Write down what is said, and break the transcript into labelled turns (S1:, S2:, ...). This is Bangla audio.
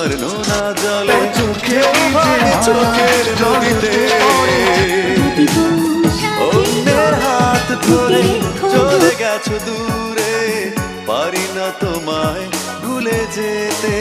S1: তোমার নোনা জলে চোখের নদীতে অন্যের হাত ধরে চলে গেছো দূরে, পারি না তোমায় ভুলে যেতে।